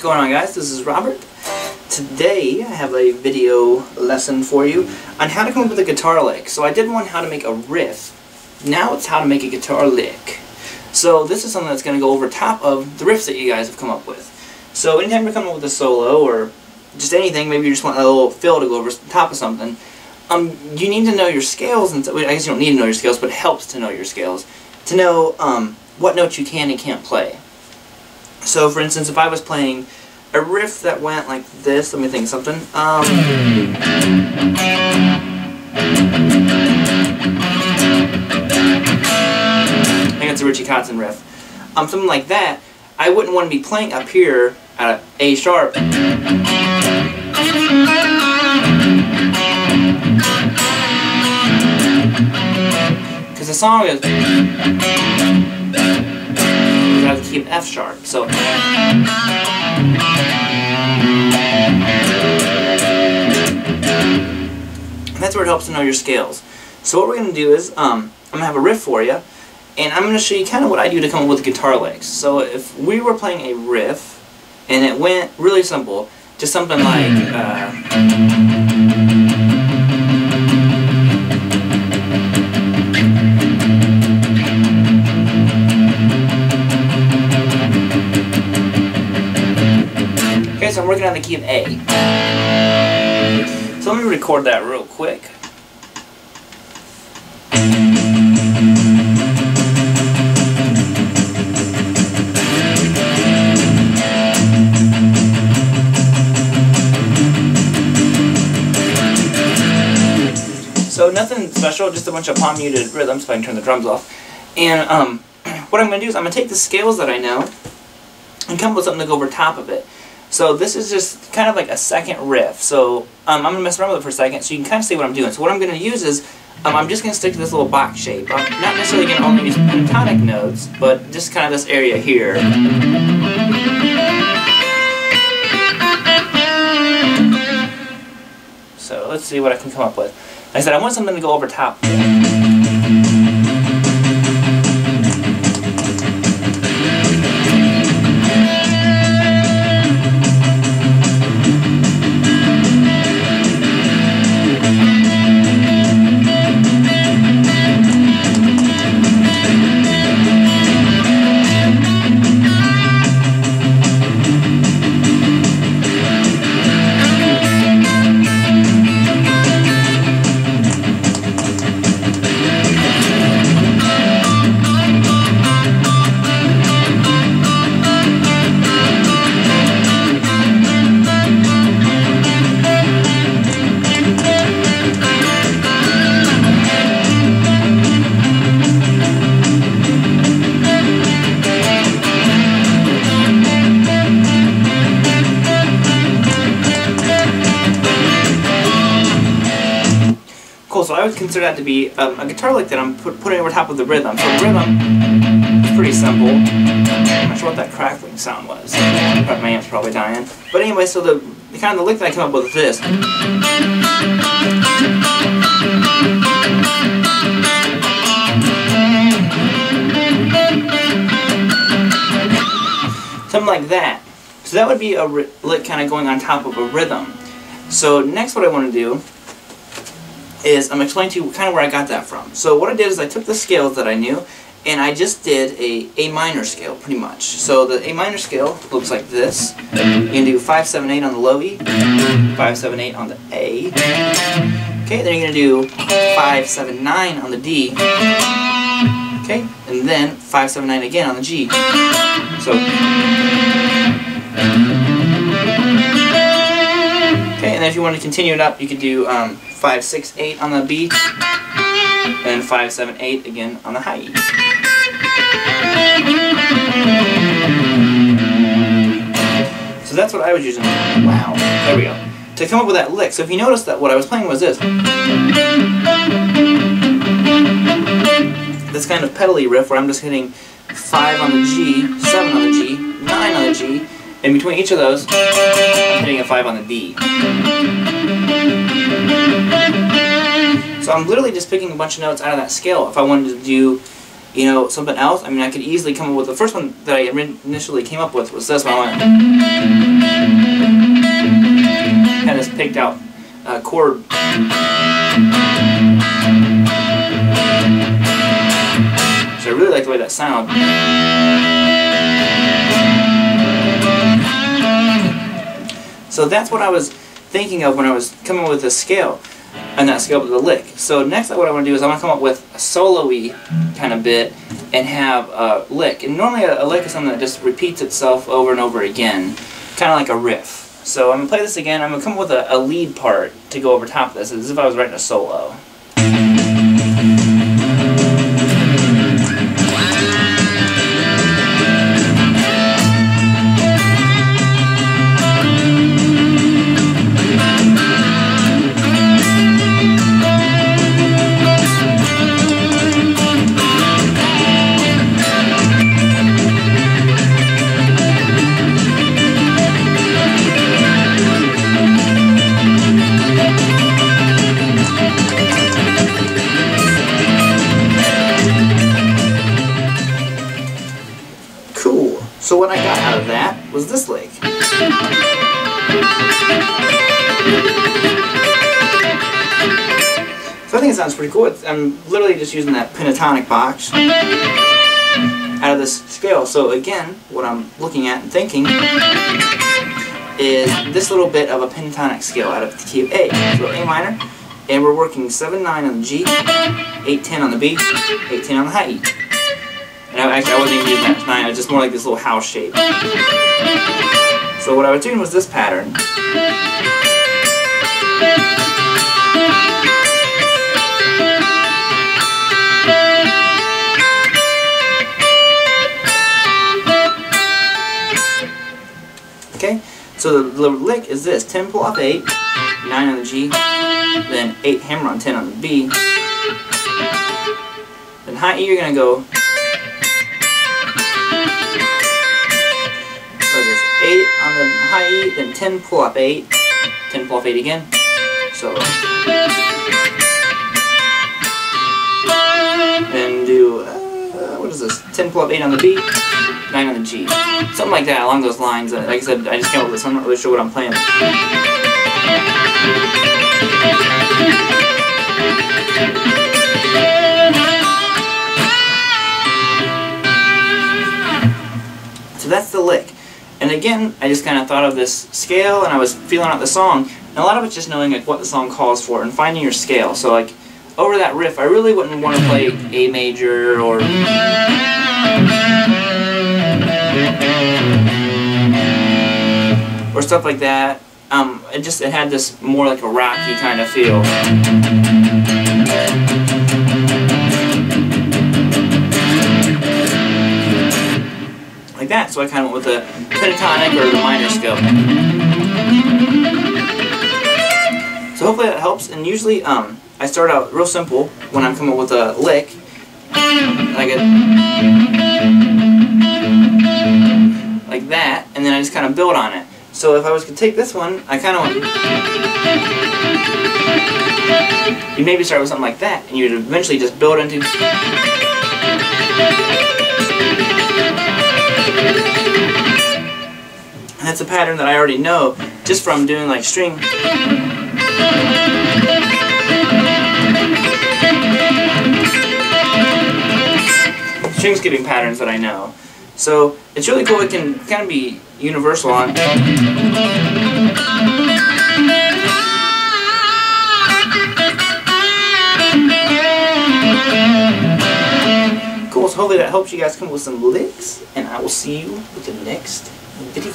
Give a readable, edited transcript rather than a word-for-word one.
What's going on, guys? This is Robert. Today I have a video lesson for you on how to come up with a guitar lick. So I did one how to make a riff. Now it's how to make a guitar lick. So this is something that's going to go over top of the riffs that you guys have come up with. So anytime you're coming up with a solo or just anything, maybe you just want a little fill to go over top of something, you need to know your scales. And I guess you don't need to know your scales, but it helps to know your scales. To know what notes you can and can't play. So for instance, if I was playing a riff that went like this, let me think of something. I think it's a Richie Kotzen riff. Something like that, I wouldn't want to be playing up here at an A sharp. Because the song is I have to keep F sharp. So that's where it helps to know your scales. So what we're going to do is I'm going to have a riff for you, and I'm going to show you kind of what I do to come up with guitar licks. So if we were playing a riff and it went really simple, just something like okay, so I'm working on the key of A. So let me record that real quick. So nothing special, just a bunch of palm muted rhythms, if I can turn the drums off. And what I'm going to do is I'm going to take the scales that I know and come up with something to go over top of it. So this is just kind of like a second riff. So I'm going to mess around with it for a second so you can kind of see what I'm doing. So what I'm going to use is, I'm just going to stick to this little box shape. I'm not necessarily going to only use pentatonic notes, but just kind of this area here. So let's see what I can come up with. Like I said, I want something to go over top. Cool, so I would consider that to be a guitar lick that I'm putting over top of the rhythm. So the rhythm is pretty simple. I'm not sure what that crackling sound was. My amp's probably dying. But anyway, so the kind of the lick that I came up with is this. Something like that. So that would be a lick kind of going on top of a rhythm. So next what I want to do is I'm explaining to you kind of where I got that from. So what I did is I took the scales that I knew and I just did a minor scale pretty much. So the A minor scale looks like this. You can do 5, 7, 8 on the low E, 5, 7, 8 on the A. Okay, then you're going to do 5, 7, 9 on the D. Okay, and then 5, 7, 9 again on the G. So okay, and then if you want to continue it up, you could do 5, 6, 8 on the B, and 5, 7, 8 again on the high E. So that's what I was using. Wow, there we go. To come up with that lick. So if you notice that what I was playing was this. This kind of pedally riff where I'm just hitting 5 on the G, 7 on the G, 9 on the G, and between each of those, I'm hitting a 5 on the D. So I'm literally just picking a bunch of notes out of that scale. If I wanted to do you know, something else, I mean, I could easily come up with, the first one that I initially came up with was this one. I had this picked out chord. So I really like the way that sounds. So that's what I was thinking of when I was coming up with this scale, and that scale with the lick. So next what I want to do is I want to come up with a solo-y kind of bit and have a lick. And normally a lick is something that just repeats itself over and over again, kind of like a riff. So I'm going to play this again. I'm going to come up with a lead part to go over top of this, as if I was writing a solo. So what I got out of that was this lick. So I think it sounds pretty cool. I'm literally just using that pentatonic box out of this scale. So again, what I'm looking at and thinking is this little bit of a pentatonic scale out of the key of A. So A minor, and we're working 7-9 on the G, 8-10 on the B, 8-10 on the high E. And actually, I wasn't even using that 9, it was just more like this little house shape. So what I was doing was this pattern. Okay, so the lick is this: 10 pull off 8, 9 on the G, then 8 hammer on 10 on the B. Then high E, you're going to go 8 on the high E, then 10 pull up 8, 10 pull up 8 again. So and do what is this? 10 pull up 8 on the B, 9 on the G, something like that along those lines. Like I said, I just came up with this. I'm not really sure what I'm playing. So that's the lick. And again, I just kind of thought of this scale, and I was feeling out the song. And a lot of it's just knowing like what the song calls for and finding your scale. So like over that riff, I really wouldn't want to play A major or stuff like that. It had this more like a rocky kind of feel. Like that, so I kind of went with the pentatonic or the minor scale. So hopefully that helps. And usually, I start out real simple when I'm coming up with a lick. Like that, and then I just kind of build on it. So if I was to take this one, I kind of want you maybe start with something like that, and you'd eventually just build into. And that's a pattern that I already know just from doing like string. String skipping patterns that I know. So it's really cool. It can kind of be universal on. Cool, so hopefully that helps you guys come up with some licks, and I will see you with the next video.